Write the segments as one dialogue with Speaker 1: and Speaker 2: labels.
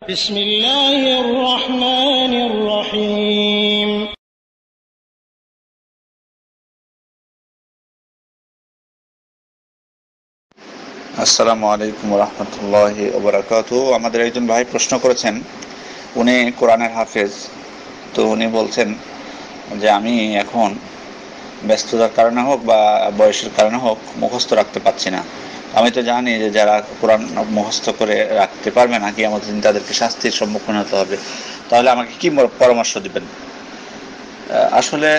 Speaker 1: بسم الله الرحمن الرحيم
Speaker 2: আসসালামু আলাইকুম রহমতুল্লাহি ওবারাকাতুহু। আমাদের একজন ভাই প্রশ্ন করেছেন, উনি কোরআনের হাফেজ। তো উনি বলছেন যে আমি এখন ব্যস্ততার কারণে হোক বা বয়সের কারণে হোক মুখস্থ রাখতে পারছি না। আমি তো জানি যে যারা কোরআন মুখস্থ করে রাখতে পারবে না, কিয়ামতের দিন তাদেরকে শাস্তির সম্মুখীন হতে হবে। তাহলে আমাকে কি পরামর্শ দিবেন? আসলে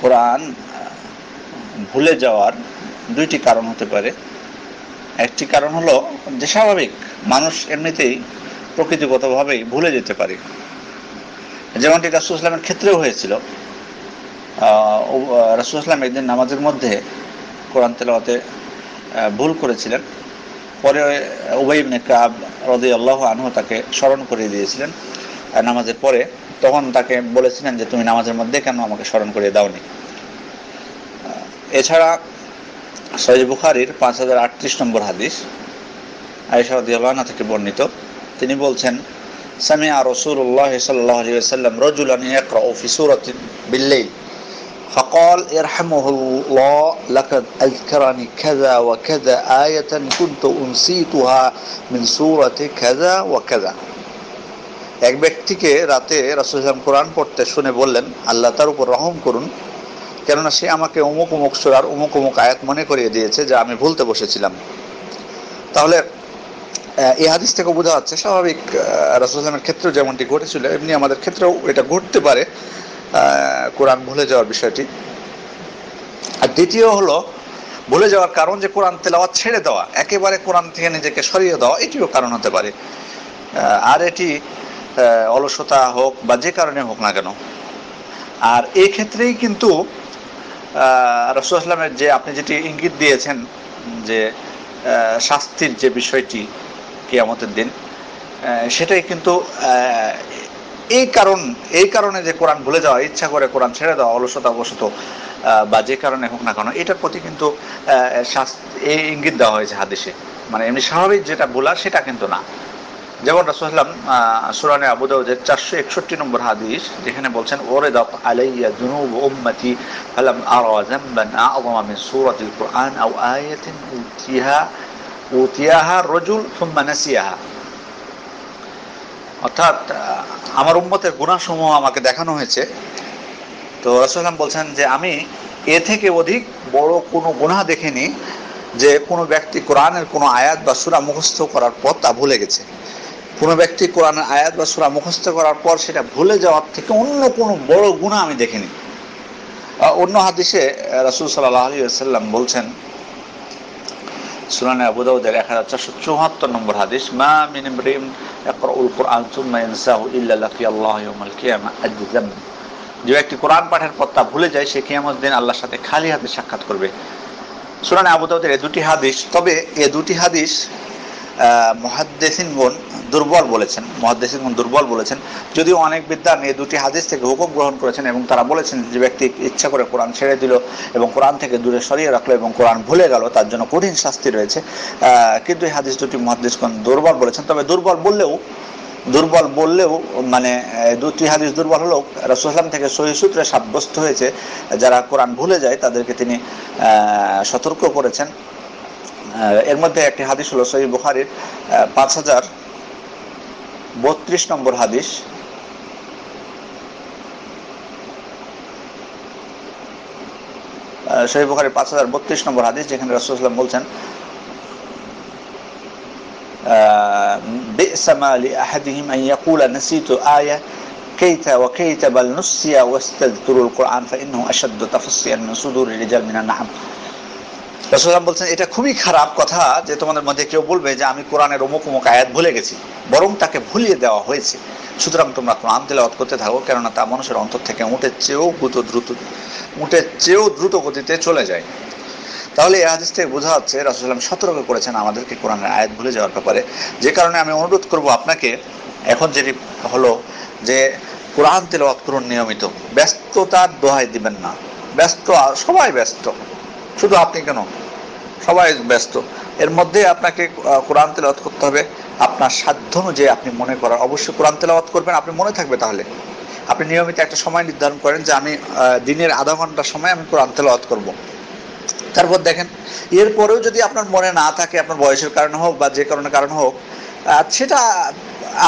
Speaker 2: কোরআন ভুলে যাওয়ার দুইটি কারণ হতে পারে। একটি কারণ হলো যে স্বাভাবিক মানুষ এমনিতেই প্রকৃতিগতভাবেই ভুলে যেতে পারে, যেমনটি রাসূলুল্লাহ সাল্লাল্লাহু আলাইহি ওয়াসাল্লামের ক্ষেত্রেও হয়েছিল। রাসূলুল্লাহ সাল্লাল্লাহু আলাইহি ওয়াসাল্লাম একদিন নামাজের মধ্যে কোরআন তেলাওয়াতে ভুল করেছিলেন। পরে উবাই ইবনে কাব রাদিয়াল্লাহু আনহু তাকে স্মরণ করিয়ে দিয়েছিলেন নামাজের পরে। তখন তাকে বলেছিলেন যে তুমি নামাজের মধ্যে কেন আমাকে স্মরণ করিয়ে দাওনি। এছাড়া সহিহ বুখারীর 5038 নম্বর হাদিস, আয়েশা রাদিয়াল্লাহু আনহা থেকে বর্ণিত, তিনি বলছেন, সামিআ রাসূলুল্লাহ সাল্লাল্লাহু আলাইহি ওয়াসাল্লাম রাজুলান ইয়াকরাউ ফি সূরাতিন বিল-লাইল فقال يرحمه الله لقد أذكرني كذا وكذا آية كنت أنسيتها من سورة كذا وكذا। এক ব্যক্তিকে রাতে রাসূলুল্লাহ সাল্লাল্লাহু আলাইহি ওয়াসাল্লাম কোরআন পড়তে শুনে বললেন, আল্লাহ তার উপর রহম করুন, কেননা সে আমাকে অমুক অমুক সূরার অমুক অমুক আয়াত মনে করিয়ে দিয়েছে যা আমি ভুলতে বসেছিলাম। তাহলে এই হাদিস থেকে বোঝা যাচ্ছে স্বাভাবিক রাসূলুল্লাহ সাল্লাল্লাহু আলাইহি ওয়াসাল্লামের ক্ষেত্রেও যেমনটি ঘটেছিল এমনি আমাদের ক্ষেত্রেও এটা ঘটতে পারে, কোরআন ভুলে যাওয়ার বিষয়টি। আর দ্বিতীয় হলো ভুলে যাওয়ার কারণ যে কোরআন তেলাওয়াত ছেড়ে দেওয়া, একেবারে কোরআন থেকে নিজেকে সরিয়ে দেওয়া, এটিও কারণ হতে পারে। আর এটি অলসতা হোক বা যে কারণে হোক না কেন। আর এই ক্ষেত্রেই কিন্তু রাসূলুল্লাহ সাল্লাল্লাহু আলাইহি ওয়াসাল্লামের যে আপনি যেটি ইঙ্গিত দিয়েছেন যে শাস্তির যে বিষয়টি কিয়ামতের দিন, সেটাই কিন্তু এই কারণে যে কোরআন ভুলে যাওয়া, ইচ্ছা করে কোরআন ছেড়ে দেওয়া, অলসতাবশত বা যে কারণে হোক না কেন, এটার প্রতি কিন্তু এই ইঙ্গিত দেওয়া হয়েছে হাদিসে। মানে এমনি স্বাভাবিক যেটা ভুলা সেটা কিন্তু না। যেমন রাসূলুল্লাহ সূরা আবু দাউদের 461 নম্বর হাদিস, যেখানে বলছেন, ওরিদাত আলাইয়া যুনুব উম্মতি ফালাম আরা যামবান আ'যামা মিন সূরাতিল কুরআন আও আয়াতিন উতিয়াহা রাজুল সুম্মা নাসিয়াহা। অর্থাৎ আমার উম্মতের গুনাহসমূহ আমাকে দেখানো হয়েছে। তো রাসূলুল্লাহ বলছেন যে আমি এ থেকে অধিক বড় কোনো গুনাহ দেখিনি যে কোনো ব্যক্তি কোরআনের কোনো আয়াত বা সূরা মুখস্থ করার পর তা ভুলে গেছে। কোনো ব্যক্তি কোরআনের আয়াত বা সূরা মুখস্থ করার পর সেটা ভুলে যাওয়ার থেকে অন্য কোনো বড় গুনাহ আমি দেখিনি। অন্য হাদিসে রাসূল সাল্লাল্লাহু আলাইহি ওয়াসাল্লাম বলছেন, সুনানে আবু দাউদের 1474 নম্বর হাদিস, মা মিন ইমরিন ইয়াকরাউল কুরআন সুম্মা ইয়ানসাহু ইল্লা লাকিয়াল্লাহু ইয়াওমাল কিয়ামাহ আজযাম। যে ব্যক্তি কোরআন পাঠের পর তা ভুলে যায় সে কিয়ামতের দিন আল্লাহর সাথে খালি হাতে সাক্ষাৎ করবে। সুনানে আবু দাউদের এই দুটি হাদিস, তবে এই দুটি হাদিস মুহাদ্দিসিনগণ দুর্বল বলেছেন, যদিও অনেক বিদ্বান এই দুটি হাদিস থেকে হুকুম গ্রহণ করেছেন এবং তারা বলেছেন যে ব্যক্তি ইচ্ছা করে কোরআন ছেড়ে দিল এবং কোরআন থেকে দূরে সরিয়ে রাখলো এবং কোরআন ভুলে গেল তার জন্য কঠিন শাস্তি রয়েছে। কিন্তু এই হাদিস দুটি মুহাদ্দিসগণ দুর্বল বলেছেন। তবে দুর্বল বললেও মানে দুটি হাদিস দুর্বল হলেও রাসূলুল্লাহ সাল্লাল্লাহু আলাইহি ওয়াসাল্লাম থেকে সহিহ সূত্রে সাব্যস্ত হয়েছে যারা কোরআন ভুলে যায় তাদেরকে তিনি সতর্ক করেছেন। এর মধ্যে একটি হাদিস হলো সহিহ বুখারীর 5032 নম্বর হাদিস, সহিহ বুখারীর 5032 নম্বর হাদিস, যেখানে রাসূলুল্লাহ সাল্লাল্লাহু আলাইহি ওয়াসাল্লাম বলছেন, বি'সা মা লিআহাদিহিম আন ইয়াকুলা নাসিতু আয়া কাইতা ওয়া কাইতা বাল নুসিয়া ওয়াস্তাযকুরুল কুরআন ফাইন্নাহু আশাদ্দু তাফাসসিয়ান মিন সুদুরির রিজাল মিনান না'ম। রাসূলুল্লাহ বলছেন, এটা খুবই খারাপ কথা যে তোমাদের মধ্যে কেউ বলবে যে আমি কোরআনের অমুক অমুক আয়াত ভুলে গেছি, বরং তাকে ভুলিয়ে দেওয়া হয়েছে। সুতরাং তোমরা কোরআন তেলাওয়াত করতে থাকো, কেননা তা মানুষের অন্তর থেকে উটের চেয়েও দ্রুত গতিতে চলে যায়। তাহলে এই হাদিস থেকে বোঝা যাচ্ছে রাসূলুল্লাহ সতর্ক করেছেন আমাদেরকে কোরআনের আয়াত ভুলে যাওয়ার ব্যাপারে। যে কারণে আমি অনুরোধ করব আপনাকে, এখন যেটি হলো যে কোরআন তেলাওয়াত করুন নিয়মিত, ব্যস্ততার দোহাই দিবেন না। সবাই ব্যস্ত, শুধু আপনি কেন, সবাই ব্যস্ত। এর মধ্যে আপনাকে কোরআন তেলাওয়াত করতে হবে। আপনার সাধ্য অনুযায়ী আপনি মনে করেন, অবশ্যই কোরআন তেলাওয়াত করবেন, আপনি মনে থাকবে। তাহলে আপনি নিয়মিত একটা সময় নির্ধারণ করেন যে আমি দিনের আধা ঘন্টা সময় আমি কোরআন তেলাওয়াত করব। তারপর দেখেন এরপরেও যদি আপনার মনে না থাকে, আপনার বয়সের কারণে হোক বা যে কারণ হোক, সেটা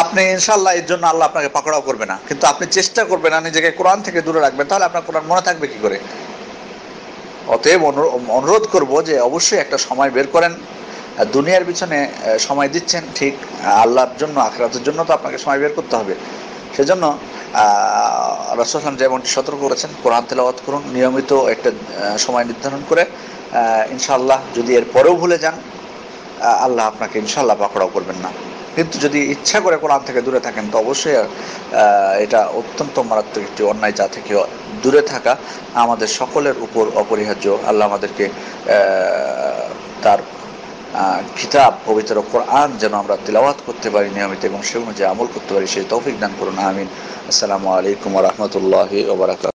Speaker 2: আপনি ইনশাআল্লাহ এর জন্য আল্লাহ আপনাকে পাকড়াও করবে না, কিন্তু আপনি চেষ্টা করবেন না নিজেকে কোরআন থেকে দূরে রাখবেন, তাহলে আপনার কোরআন মনে থাকবে কি করে? অতএব অনুরোধ করব যে অবশ্যই একটা সময় বের করেন। দুনিয়ার পিছনে সময় দিচ্ছেন ঠিক, আল্লাহর জন্য আখিরাতের জন্য তো আপনাকে সময় বের করতে হবে। সেজন্য রাসূল সাল্লাল্লাহু আলাইহি ওয়াসাল্লাম যেমনটি সতর্ক করেছেন, কোরআন তেলাওয়াত করুন নিয়মিত একটা সময় নির্ধারণ করে। ইনশাআল্লাহ যদি এর পরেও ভুলে যান, আল্লাহ আপনাকে ইনশাআল্লাহ পাকড়াও করবেন না। কিন্তু যদি ইচ্ছা করে কোরআন থেকে দূরে থাকেন তো অবশ্যই এটা অত্যন্ত মারাত্মক একটি অন্যায়, যা থেকে দূরে থাকা আমাদের সকলের উপর অপরিহার্য। আল্লাহ আমাদেরকে তার কিতাব পবিত্র কোরআন যেন আমরা তিলাওয়াত করতে পারি নিয়মিত এবং সে অনুযায়ী আমল করতে পারি, সেই তৌফিক দান করুন, আমিন। আসসালামু আলাইকুম ওয়া রাহমাতুল্লাহি ওয়া বারাকাতুহু।